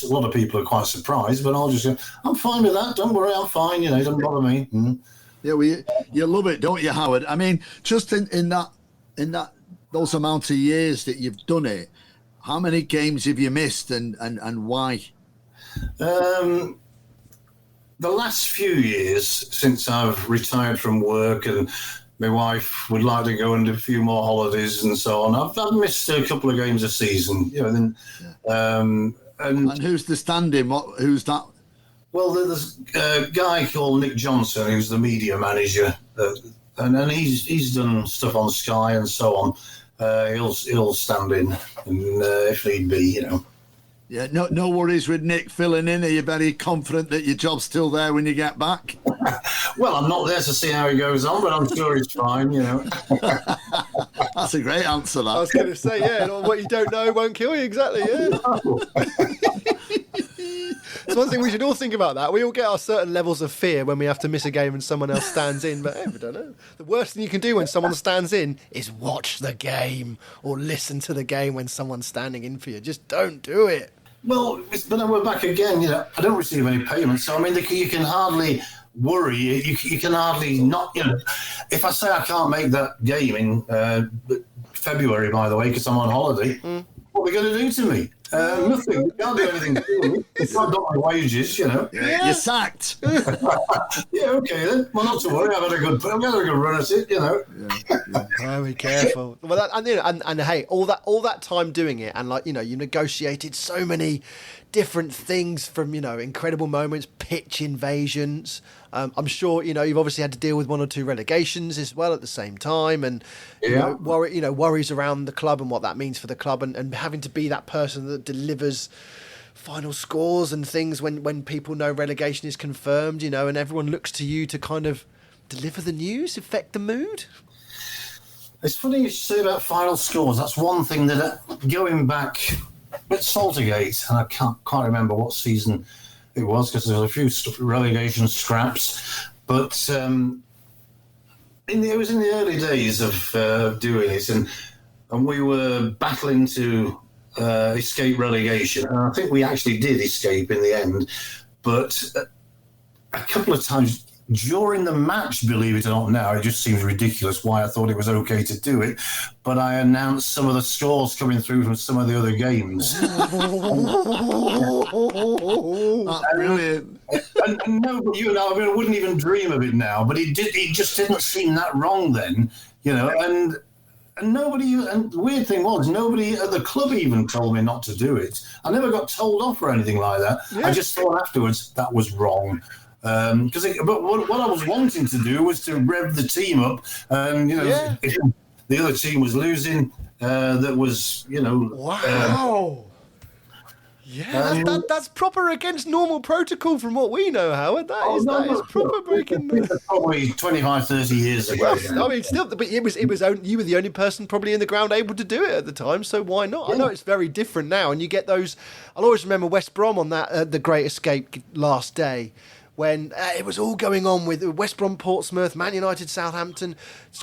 a lot of people are quite surprised, but I'll just go, "I'm fine with that. Don't worry, I'm fine. It doesn't bother me." Yeah, well, you love it, don't you, Howard? I mean, just in those amount of years that you've done it, how many games have you missed, and why? The last few years since I've retired from work, and my wife would like to go and do a few more holidays and so on, I've missed a couple of games a season. And who's the stand-in? Who's that? Well, there's a guy called Nick Johnson, who's the media manager, and he's done stuff on Sky and so on. He'll stand in, and if need be, Yeah, no worries with Nick filling in. Are you very confident that your job's still there when you get back? Well, I'm not there to see how he goes on, but I'm sure he's fine, That's a great answer, that. I was going to say, what you don't know won't kill you, exactly, yeah. It's one thing we should all think about that. We all get our certain levels of fear when we have to miss a game and someone else stands in, but we don't know. The worst thing you can do when someone stands in is watch the game or listen to the game when someone's standing in for you. Just don't do it. Well, but then we're back again. I don't receive any payments, so I mean, you can hardly worry. You can hardly not. If I say I can't make that game in February, by the way, because I'm on holiday, what are they going to do to me? Nothing. They can't do anything to me. It's not got my wages, Yeah. You're sacked. Yeah, okay then. Well, not to worry. I've had a good run at it, Yeah. Oh, be careful. Well, and hey, all that time doing it, and you negotiated so many different things, from incredible moments, pitch invasions. I'm sure you've obviously had to deal with one or two relegations as well at the same time, and worries around the club and what that means for the club, and having to be that person that delivers final scores and things when people know relegation is confirmed, and everyone looks to you to kind of deliver the news, affect the mood. It's funny you say about final scores. That's one thing that going back at Saltergate, and I can't quite remember what season it was because there was a few relegation scraps, but it was in the early days of doing it, and we were battling to escape relegation, and I think we actually did escape in the end, but a couple of times during the match, believe it or not, now it just seems ridiculous why I thought it was okay to do it, but I announced some of the scores coming through from some of the other games. Brilliant. And nobody, I wouldn't even dream of it now, but it just didn't seem that wrong then, and nobody, and the weird thing was, nobody at the club even told me not to do it. I never got told off or anything like that. Yeah. I just thought afterwards that was wrong. But what I was wanting to do was to rev the team up, and if the other team was losing, that was wow. Yeah, that's proper against normal protocol from what we know, Howard. That is proper breaking the... Probably 25, 30 years ago. I mean, still, but you were the only person probably in the ground able to do it at the time, so why not? Yeah. I know it's very different now, and you get those... I'll always remember West Brom on that The Great Escape last day, when it was all going on with West Brom, Portsmouth, Man United, Southampton,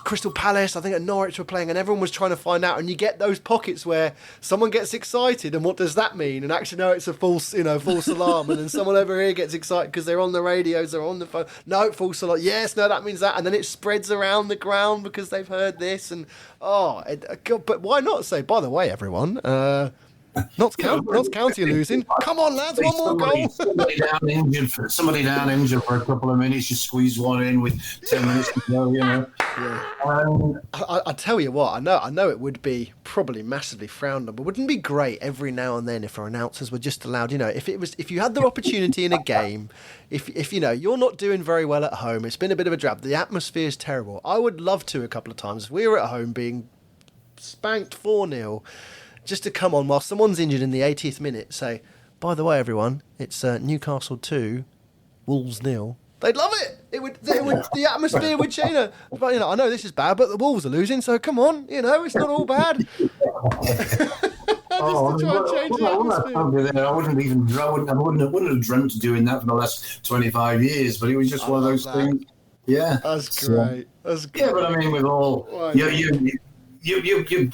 Crystal Palace, I think at Norwich were playing, and everyone was trying to find out, and you get those pockets where someone gets excited, and what does that mean? And actually, no, it's a false alarm, and then someone over here gets excited because they're on the radios, they're on the phone. No, false alarm. Yes, no, that means that, and then it spreads around the ground because they've heard this, and but why not say, by the way, everyone, Notts County are losing. Come on, lads, one more goal. Somebody down injured for a couple of minutes. You squeeze one in with 10 minutes to go. Yeah. I tell you what, I know it would be probably massively frowned on, but wouldn't it be great every now and then if our announcers were just allowed? If you had the opportunity in a game, if you're not doing very well at home, it's been a bit of a drab. The atmosphere is terrible. I would love to a couple of times if we were at home being spanked 4-0. Just to come on while someone's injured in the 80th minute, say, by the way, everyone, it's Newcastle 2, Wolves 0. They'd love it. The atmosphere would change. But I know this is bad, but the Wolves are losing, so come on, it's not all bad. I wouldn't have dreamt of doing that for the last 25 years, but it was just one of those things. Yeah, that's great. Yeah, but I mean, with all you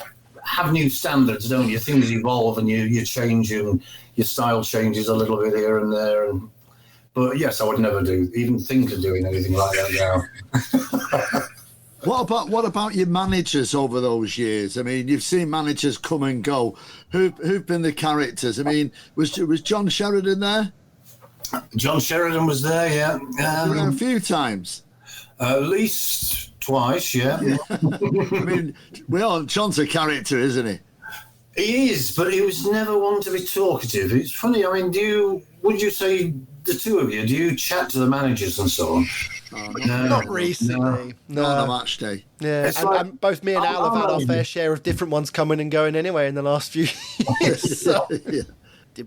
have new standards, don't you? Things evolve and you change, and your style changes a little bit here and there. But yes, I would never even think of doing anything like that now. What about your managers over those years? I mean, you've seen managers come and go. Who've been the characters? I mean, was John Sheridan there? John Sheridan was there, yeah. A few times. At least twice, yeah. I mean, John's a character, isn't he? He is, but he was never one to be talkative. It's funny. I mean, would you say the two of you, do you chat to the managers and so on? Not recently. No. Not on a match day. Yeah, and both me and Al have had our fair share of different ones coming and going anyway in the last few years. So. Yeah.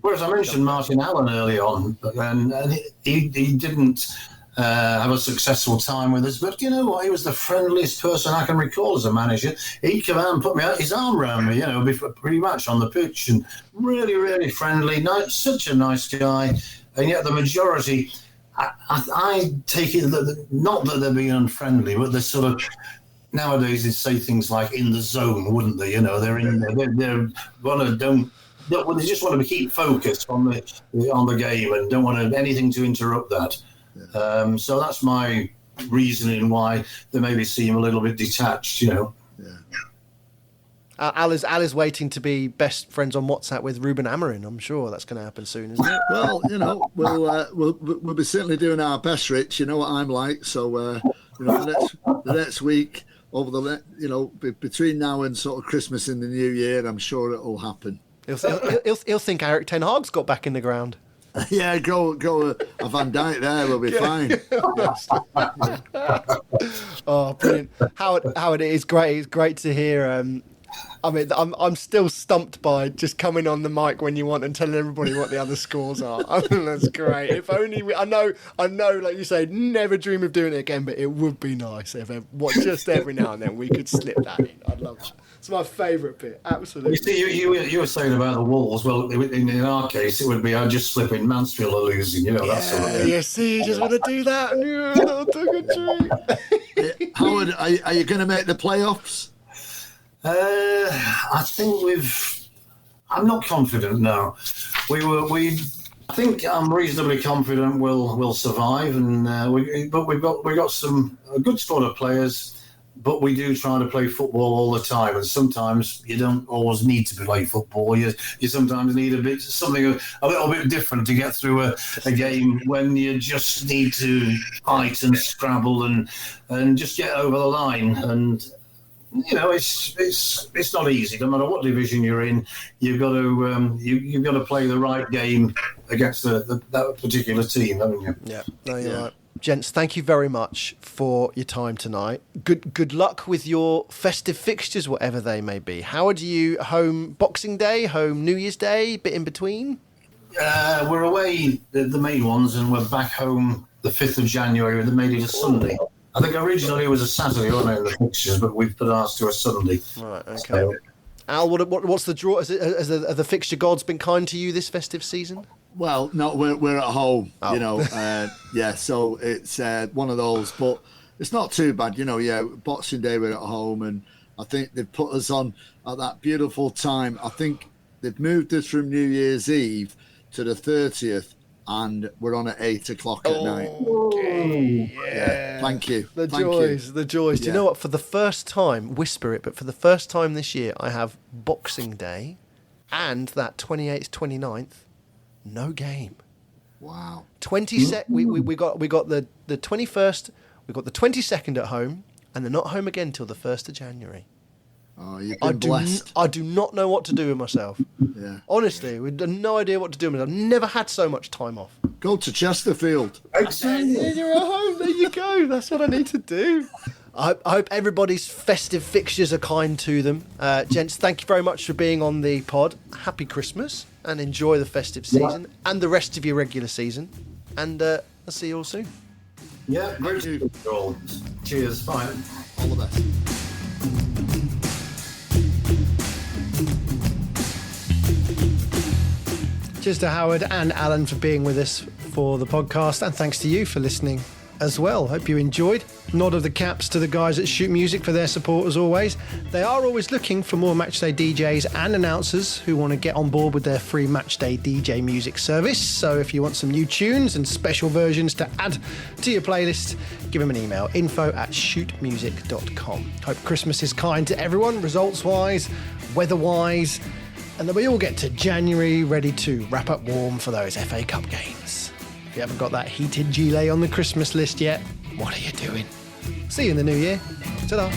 Whereas I mentioned Martin Allen early on, and he didn't have a successful time with us, but you know what? He was the friendliest person I can recall as a manager. He'd come out and put his arm around me, before pretty much on the pitch, and really, really friendly. Such a nice guy, and yet the majority, I take it not that they're being unfriendly, but they're sort of nowadays they'd say things like "in the zone," wouldn't they? They're in there. They just want to keep focused on the game and don't want anything to interrupt that. So that's my reasoning why they maybe seem a little bit detached, Yeah. Al is waiting to be best friends on WhatsApp with Ruben Amorim. I'm sure that's going to happen soon, isn't it? Well, we'll be certainly doing our best, Rich. You know what I'm like. So, the next week over between now and sort of Christmas and the New Year, I'm sure it'll happen. He'll think Eric Ten Hag's got back in the ground. Yeah, grow a Van Dijk there, we'll be fine. Oh, brilliant. Howard, it is great. It's great to hear. I'm still stumped by just coming on the mic when you want and telling everybody what the other scores are. That's great. If only I know, like you say, never dream of doing it again, but it would be nice if just every now and then we could slip that in. I'd love that. It's my favourite bit, absolutely. You see, you were saying about the Wolves. Well, in our case, it would be I'd just slip in Mansfield are losing. That sort of thing. Yeah, see, you just want to do that. Yeah, that'll take a treat. Howard, are you going to make the playoffs? I think I'm not confident now. I think I'm reasonably confident we'll survive, and but we've got a good squad of players. But we do try to play football all the time, and sometimes you don't always need to play football. You sometimes need something a little bit different to get through a game when you just need to fight and scrabble and just get over the line. And it's not easy. No matter what division you're in, you've got to play the right game against that particular team, haven't you? Yeah, no, you're right. Gents, thank you very much for your time tonight. Good luck with your festive fixtures, whatever they may be. How are you? Home Boxing Day, home New Year's Day, bit in between? We're away, the main ones, and we're back home the 5th of January, and they made it a Sunday. I think originally it was a Saturday, wasn't it, in the fixtures, but we've put ours to a Sunday. Right, okay. Al, what's the draw? Have the fixture gods been kind to you this festive season? Well, no, we're at home, you know. Yeah, so it's one of those, but it's not too bad, you know. Yeah, Boxing Day we're at home, and I think they've put us on at that beautiful time. I think they've moved us from New Year's Eve to the 30th, and we're on at 8 o'clock at night. Okay, yeah. Thank you. The joys. Do you know what? For the first time, whisper it, but for the first time this year, I have Boxing Day and that 28th, 29th, no game. Wow. We got the 21st, we got the 22nd at home, and they're not home again till the 1st of January. Oh, you've been blessed. I do not know what to do with myself. Yeah. Honestly, we have no idea what to do with myself. I've never had so much time off. Go to Chesterfield. Exactly. You're at home. There you go. That's what I need to do. I hope everybody's festive fixtures are kind to them. Gents, thank you very much for being on the pod. Happy Christmas and enjoy the festive season and the rest of your regular season. And I'll see you all soon. Yeah, great to you all. Cheers. Bye. All the best. Cheers to Howard and Alan for being with us for the podcast, and thanks to you for listening as well. Hope you enjoyed. Nod of the caps to the guys at Shoot Music for their support as always. They are always looking for more matchday DJs and announcers who want to get on board with their free matchday DJ music service. So if you want some new tunes and special versions to add to your playlist, give them an email, info@shootmusic.com. Hope Christmas is kind to everyone, results-wise, weather-wise, and that we all get to January ready to wrap up warm for those FA Cup games. If you haven't got that heated gilet on the Christmas list yet, what are you doing? See you in the new year. Ta-da.